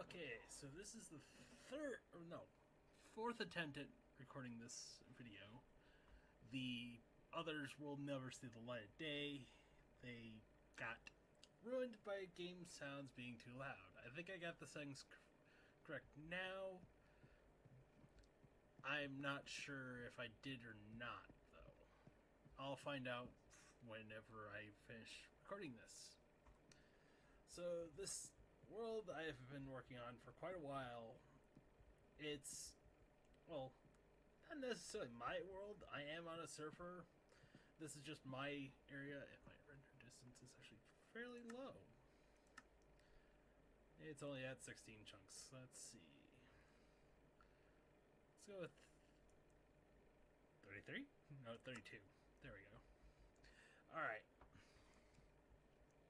Okay, so this is the fourth attempt at recording this video. The others will never see the light of day. They got ruined by game sounds being too loud. I think I got the settings correct now. I'm not sure if I did or not, though. I'll find out whenever I finish recording this. So, this world I have been working on for quite a while. It's, well, not necessarily my world. I am on a server. This is just my area, and my render distance is actually fairly low. It's only at 16 chunks. Let's see. Let's go with 33? No, 32. There we go. Alright.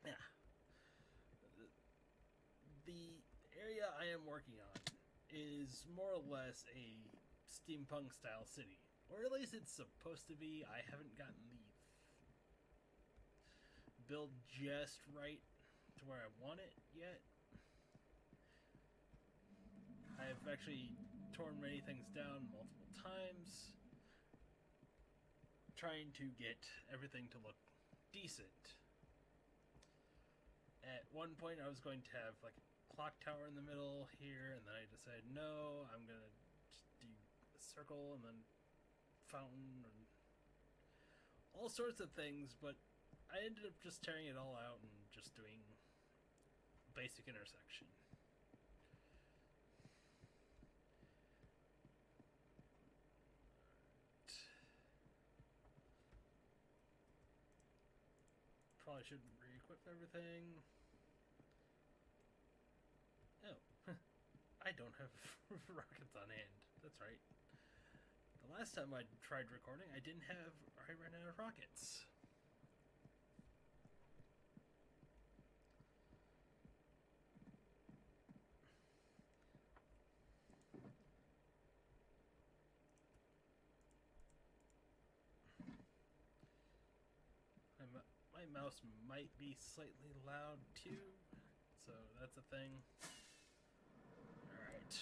Yeah. The area I am working on is more or less a steampunk style city, or at least it's supposed to be. I haven't gotten the build just right to where I want it yet. I've actually torn many things down multiple times, trying to get everything to look decent. At one point I was going to have like a clock tower in the middle here, and then I decided no, I'm gonna just do a circle and then fountain and all sorts of things, but I ended up just tearing it all out and just doing basic intersection. Probably should re-equip everything. Oh, I don't have rockets on hand. That's right. The last time I tried recording, I ran out of rockets. My mouse might be slightly loud too, so that's a thing. Alright.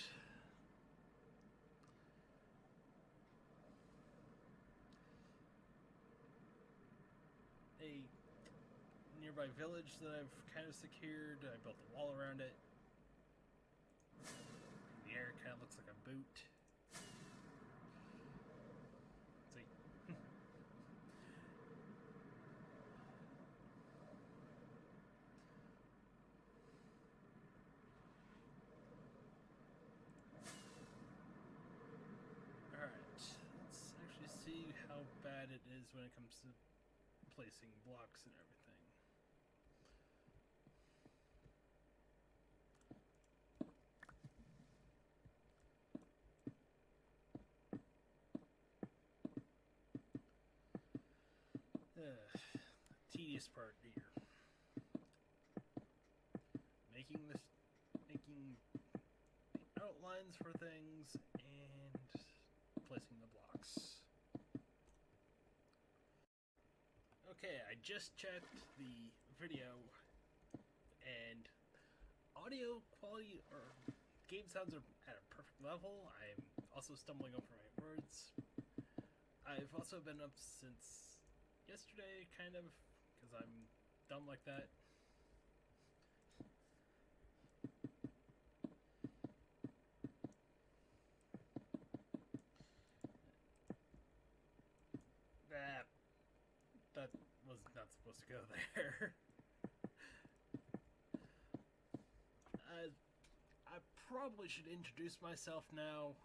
A nearby village that I've kind of secured. I built a wall around it. The air kind of looks like a boot. See? Alright, let's actually see how bad it is when it comes to placing blocks and everything. Tedious part here. Making the outlines for things and placing the blocks. Okay, I just checked the video, and audio quality or game sounds are at a perfect level. I'm also stumbling over my words. I've also been up since yesterday, kind of, because I'm dumb like that. That was not supposed to go there. I probably should introduce myself now.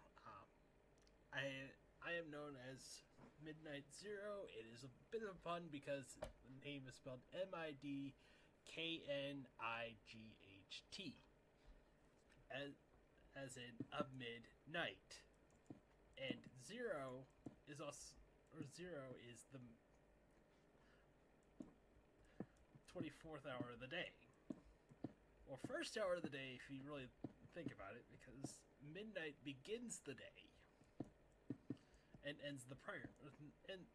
I am known as Midnight Zero. It is a bit of a pun because the name is spelled Midknight, as in of midnight, and zero is the 24th hour of the day, or first hour of the day if you really think about it, because midnight begins the day and ends the prior. And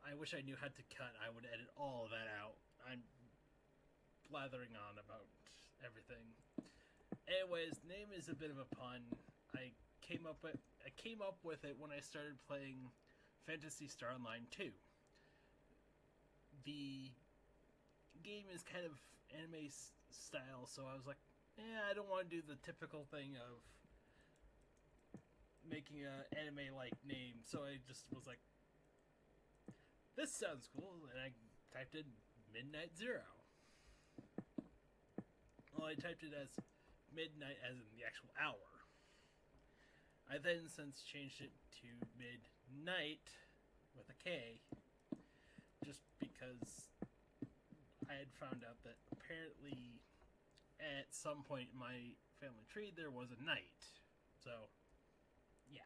I wish I knew how to cut. I would edit all of that out. I'm blathering on about everything. Anyways, name is a bit of a pun. I came up with it when I started playing Phantasy Star Online 2. The game is kind of anime style, so I was like, I don't want to do the typical thing of making an anime-like name, so I just was like, this sounds cool, and I typed in Midnight Zero. Well, I typed it as midnight as in the actual hour. I then since changed it to Midnight with a K, just because I had found out that apparently at some point in my family tree there was a night. So, yeah.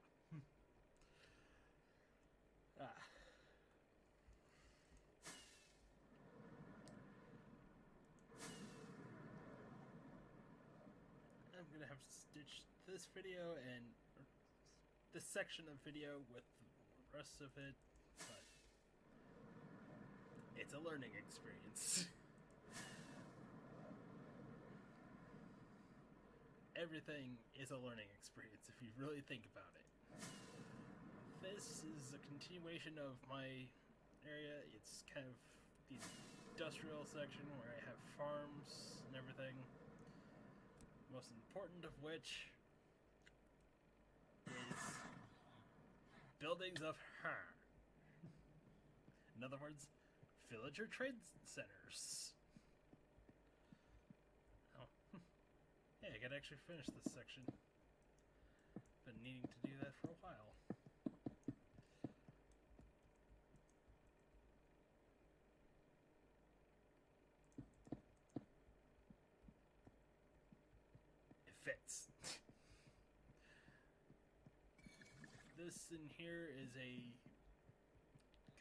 I'm gonna have to stitch this video and this section of video with the rest of it, but it's a learning experience. Everything is a learning experience if you really think about it. This is a continuation of my area. It's kind of the industrial section where I have farms and everything. Most important of which is buildings of her. In other words, villager trade centers. Oh, hey, I gotta actually finish this section. Been needing to do that for a while. It fits. This in here is a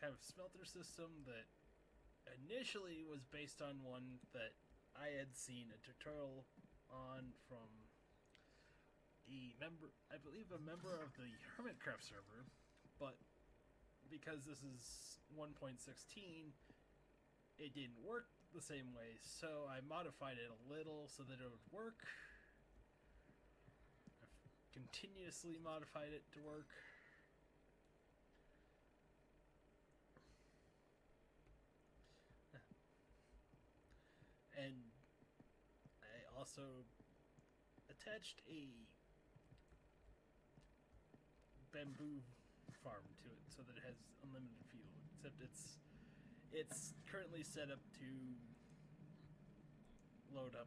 kind of smelter system that initially was based on one that I had seen a tutorial on from I believe a member of the Hermitcraft server, but because this is 1.16, it didn't work the same way, so I modified it a little so that it would work. I've continuously modified it to work. And I also attached a bamboo farm to it so that it has unlimited fuel, except it's currently set up to load up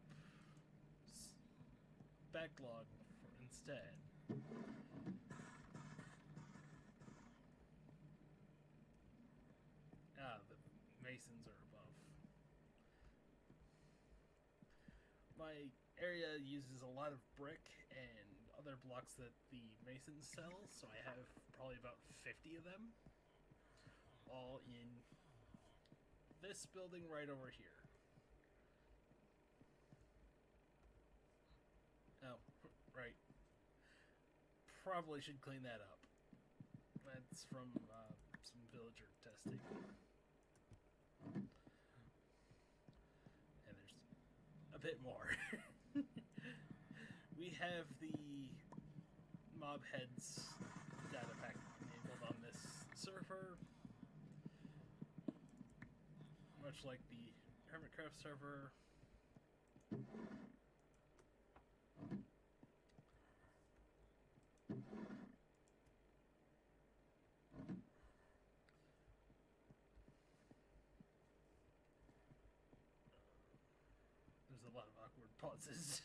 backlog instead. The masons are above. My area uses a lot of brick and other blocks that the masons sell, so I have probably about 50 of them, all in this building right over here. Oh, right. Probably should clean that up. That's from some villager testing. And there's a bit more. We have the mob heads data pack enabled on this server, much like the Hermitcraft server. There's a lot of awkward pauses.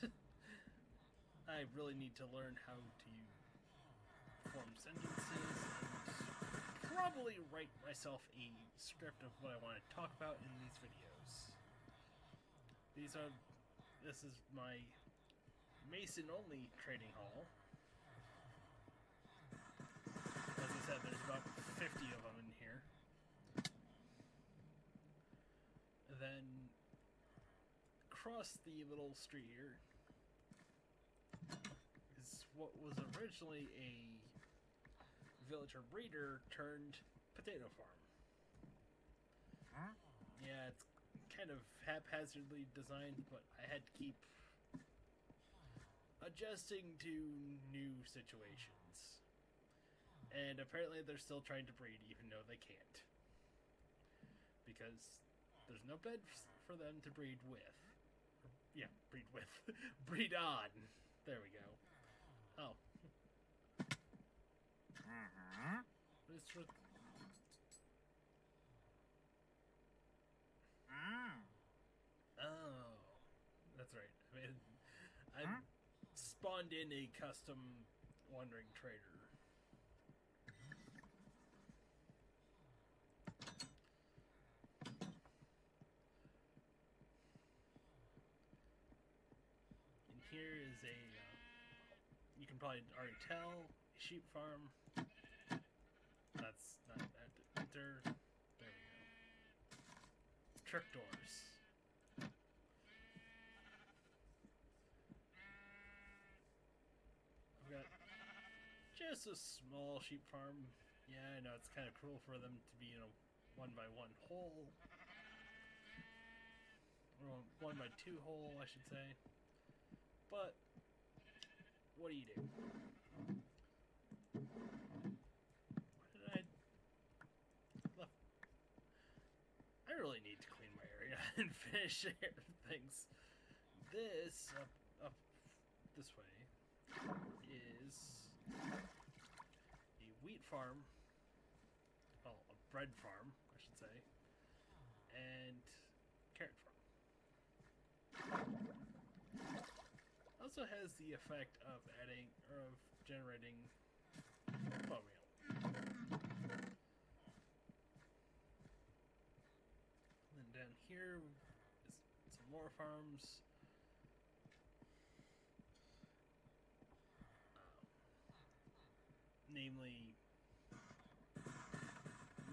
I really need to learn how to form sentences and probably write myself a script of what I want to talk about in these videos. This is my Mason-only trading hall. As I said, there's about 50 of them in here. And then across the little street here is what was originally a villager breeder turned potato farm. Yeah, it's kind of haphazardly designed, but I had to keep adjusting to new situations. And apparently they're still trying to breed even though they can't. Because there's no bed for them to breed with. Yeah, breed with. Breed on. There we go. Oh. It's for... Oh. That's right. I spawned in a custom wandering trader. And here is a, you can probably already tell, sheep farm. That's not that. Enter. There we go. Trick doors. I've got just a small sheep farm. Yeah, I know it's kind of cruel for them to be in a 1x1 hole. Or 1x2 hole, I should say. But, what do you do? I really need to clean my area and finish things. This, up this way, is a wheat farm. Well, a bread farm, I should say. And carrot farm. Also has the effect of adding, or of generating bone meal. And down here is some more farms. Namely,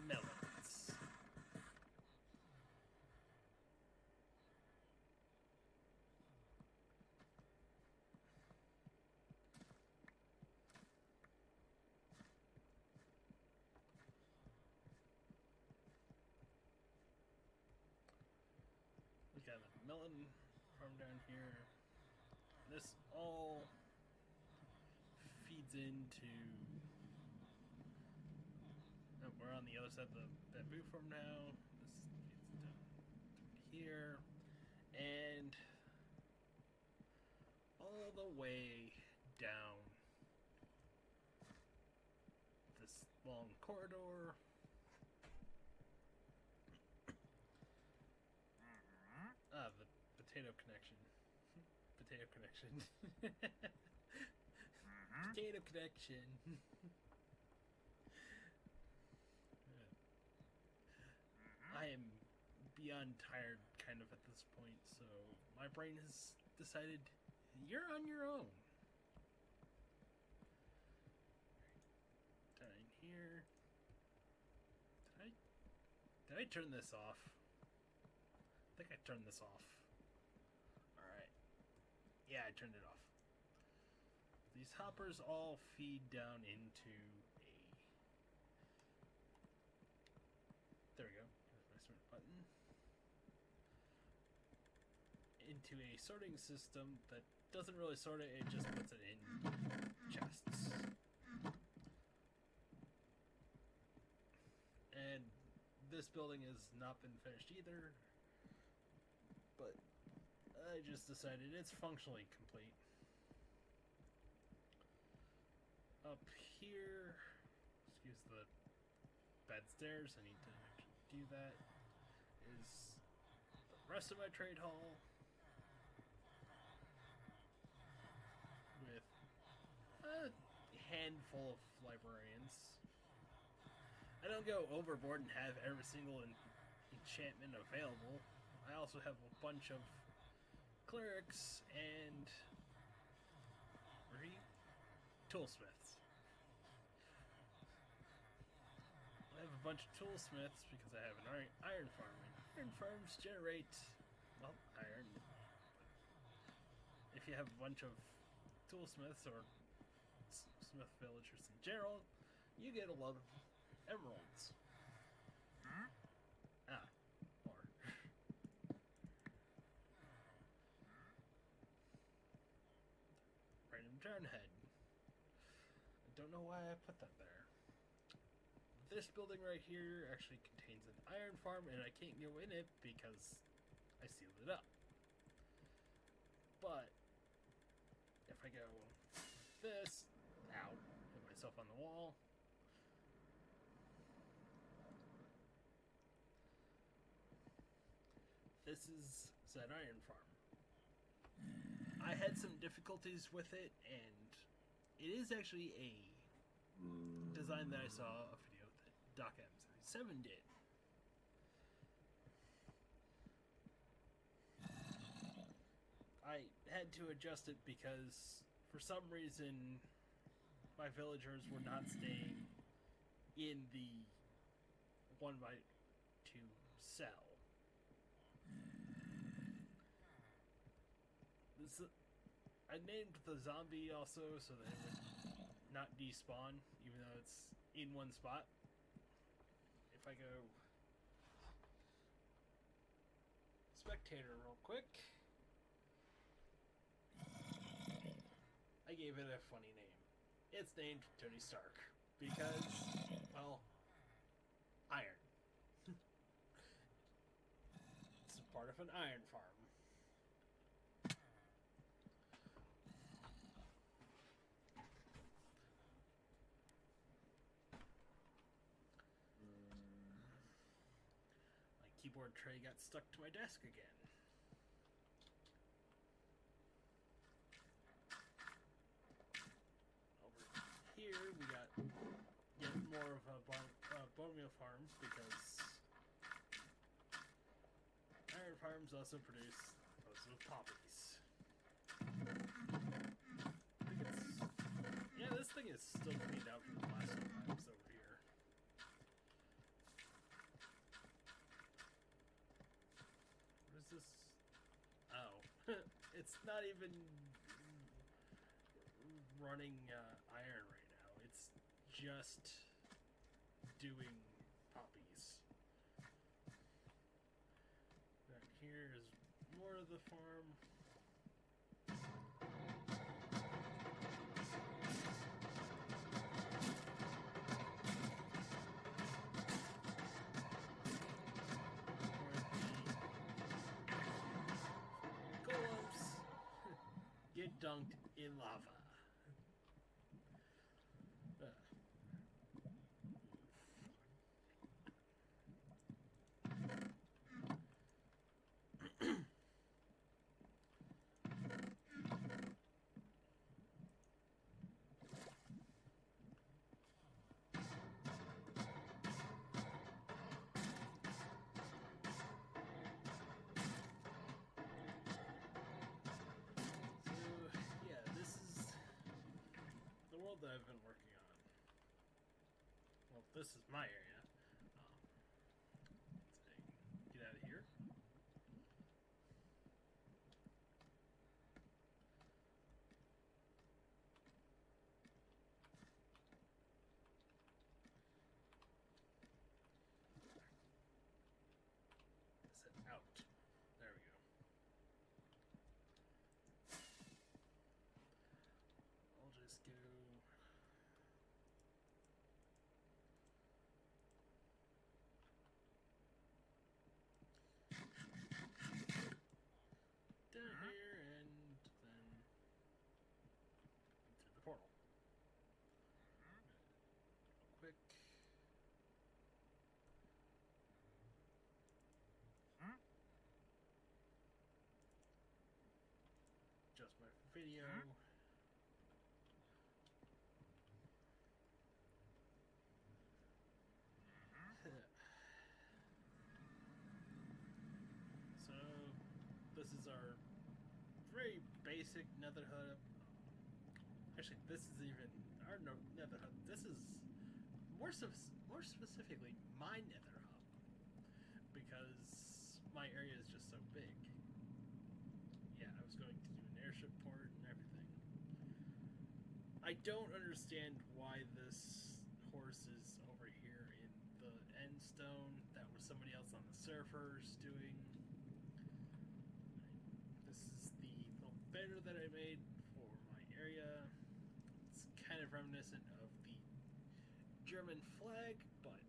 melons. We got a melon farm down here. This all feeds into... Oh, we're on the other side of the bamboo farm now. This feeds down here. And all the way down this long corridor. Ah, the potato connection. Potato connection. Potato connection. I am beyond tired kind of at this point, so my brain has decided you're on your own. Down here. Did I turn this off? I think I turned this off. Alright. Yeah, I turned it off. These hoppers all feed down into a... There we go. There's my sort button. Into a sorting system that doesn't really sort it, it just puts it in chests. And this building has not been finished either, but I just decided it's functionally complete. Up here, excuse the bad stairs, I need to do that, is the rest of my trade hall with a handful of librarians. I don't go overboard and have every single enchantment available. I also have a bunch of clerics and toolsmiths. I have a bunch of toolsmiths because I have an iron farm. And iron farms generate, well, iron. If you have a bunch of toolsmiths or smith villagers in general, you get a lot of emeralds. Ah, more. Drownhead. I don't know why I put that there. This building right here actually contains an iron farm, and I can't go in it because I sealed it up. But if I go this, ow, hit myself on the wall. This is said iron farm. I had some difficulties with it, and it is actually a design that I saw a video that Doc M77 did. I had to adjust it because for some reason my villagers were not staying in the 1x2 cell. I named the zombie also so that it would not despawn, even though it's in one spot. If I go spectator real quick, I gave it a funny name. It's named Tony Stark because, well, iron. It's part of an iron farm. Keyboard tray got stuck to my desk again. Over here we got yet more of a bone meal farm because iron farms also produce loads of poppies. Yeah, this thing is still cleaned out from the last few times over here. This? Oh, it's not even running iron right now. It's just doing poppies. Right here is more of the farm. Get dunked in lava. That I've been working on. Well, this is my area. Let's get out of here. Set out. There we go. I'll just go. Quick. Just my video. So, this is our very basic nether hub. Actually, this is even our nether hub. This is more specifically my nether hub because my area is just so big. Yeah, I was going to do an airship port and everything. I don't understand why this horse is over here in the end stone. That was somebody else on the servers doing. This is the little banner that I made for my area. kind of reminiscent of the German flag, but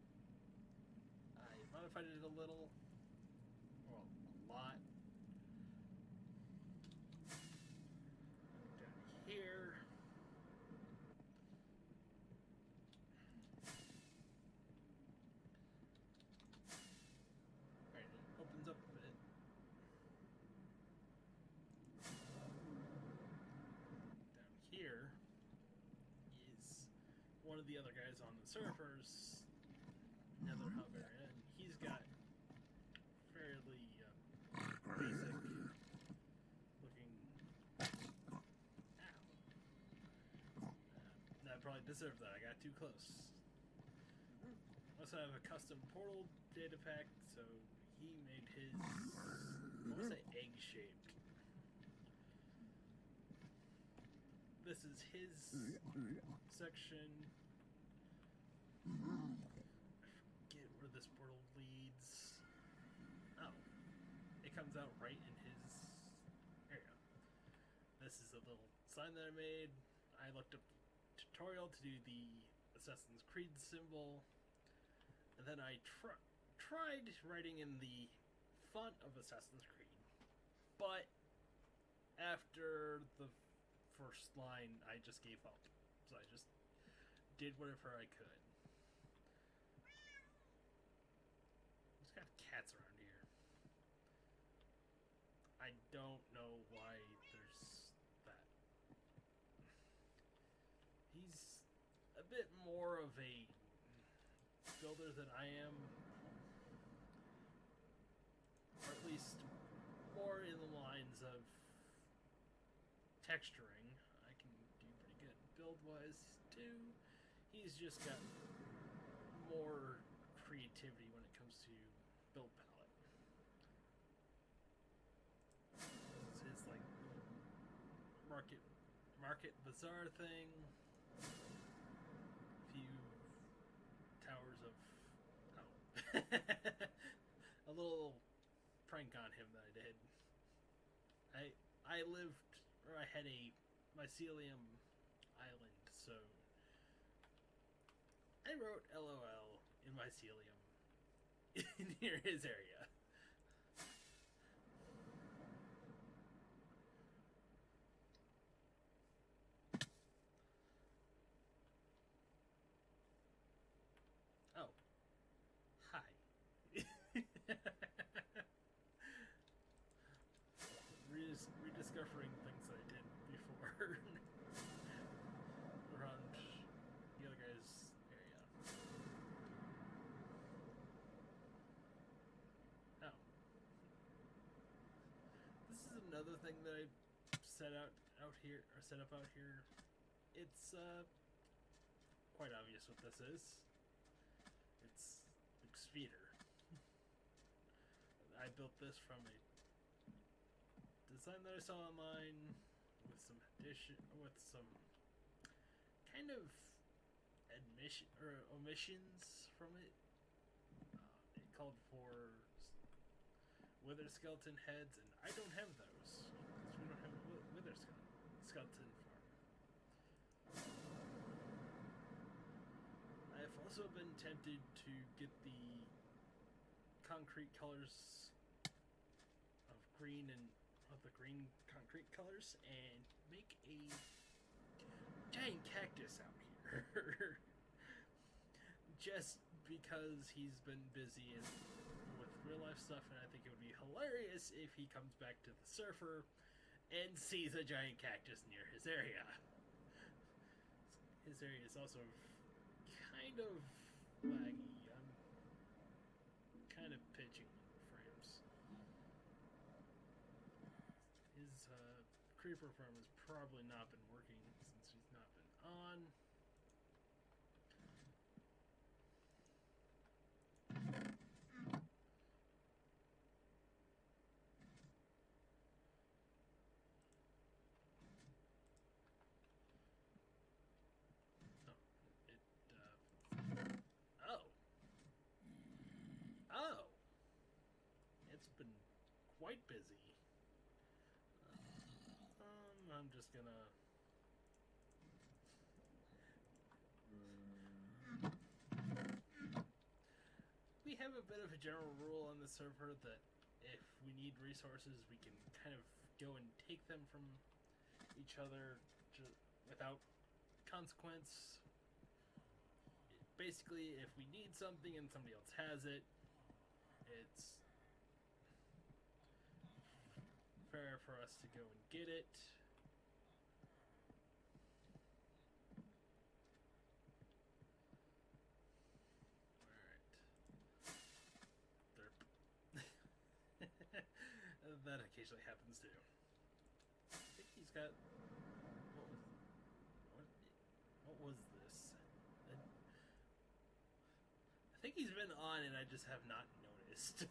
I modified it a little, well, a lot. Down here. Alright, it opens up a bit. Down here is one of the other guys on the servers, Nether Hover, and he's got fairly basic looking. Ow. That probably deserved that. I got too close. Also have a custom portal data pack, so he made his, I want to say egg shaped. This is his section. I forget where this portal leads. Oh, it comes out right in his area. This is a little sign that I made. I looked up the tutorial to do the Assassin's Creed symbol, and then I tried writing in the font of Assassin's Creed, but after the first line, I just gave up. So I just did whatever I could. There's got cats around here. I don't know why there's that. He's a bit more of a builder than I am, or at least more in the lines of texturing. I can do pretty good build wise too. He's just got more creativity when it comes to build palette. It's his like market bazaar thing. A few towers of a little prank on him that I did. I lived, or I had a mycelium island, so I wrote LOL in mycelium near his area. Oh. Hi. Rediscovering things that I did before around the other guy's area. Oh. This is another thing that I set up out here. It's quite obvious what this is. It's Speeder. I built this from a design that I saw online with some kind of omissions from it. It called for wither skeleton heads, and I don't have those because we don't have a wither skeleton farm. I have also been tempted to get the concrete colors of green and the green concrete colors and make a giant cactus out here. Just because he's been busy with real life stuff, and I think it would be hilarious if he comes back to the server and sees a giant cactus near his area. His area is also kind of laggy. I'm kind of pitching frames. His creeper farm has probably not been working since he's not been on. Oh, it's been quite busy. I'm just gonna a bit of a general rule on the server that if we need resources, we can kind of go and take them from each other without consequence. Basically, if we need something and somebody else has it, it's fair for us to go and get it. That occasionally happens too. I think he's got. What was this? I think he's been on, and I just have not noticed.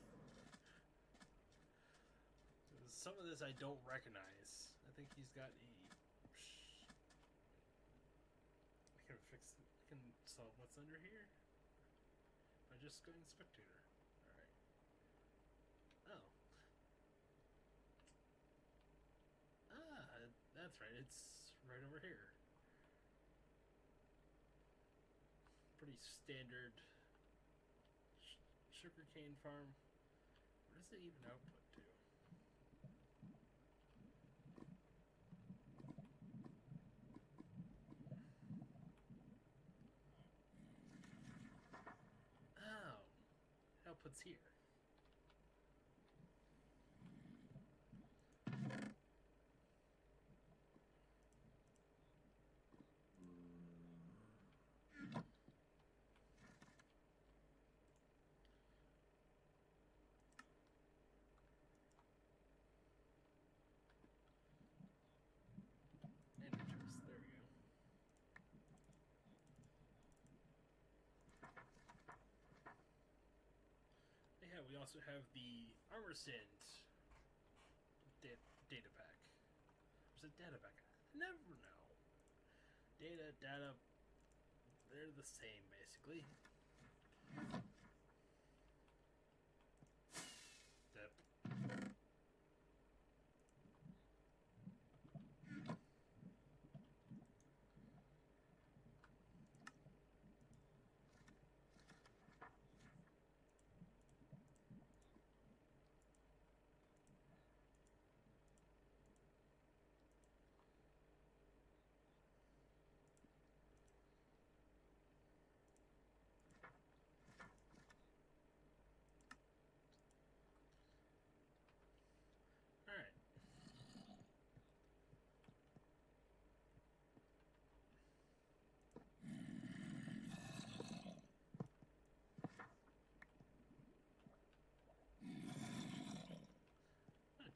Some of this I don't recognize. I think he's got a. I can fix. I can solve what's under here by just going spectator. All right. Oh. That's right, it's right over here. Pretty standard sugarcane farm. What does it even output to? Oh, it outputs here. We also have the Armor Send data pack. Or is it data pack? I never know. Data, they're the same basically.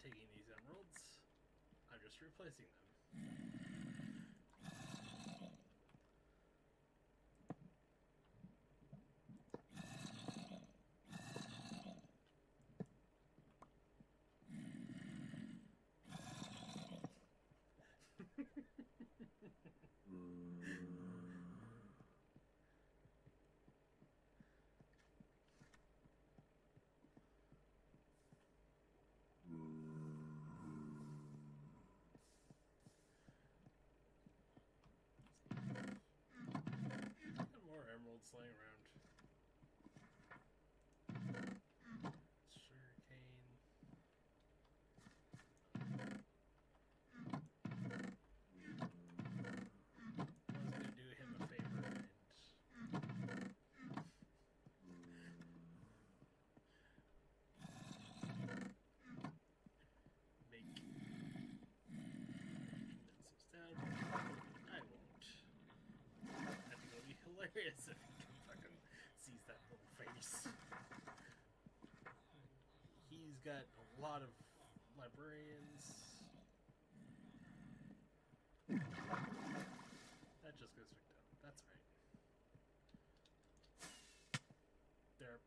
Taking these emeralds, I'm just replacing them. Laying around. Sugarcane. I was gonna do him a favor and make condenses down. I won't. I think it'll be hilarious if fucking sees that little face. He's got a lot of librarians. That just goes back down. That's right. There.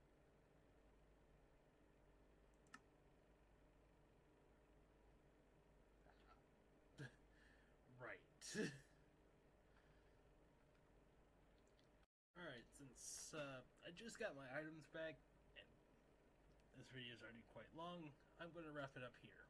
Right. Alright, since I just got my items back, and this video is already quite long, I'm going to wrap it up here.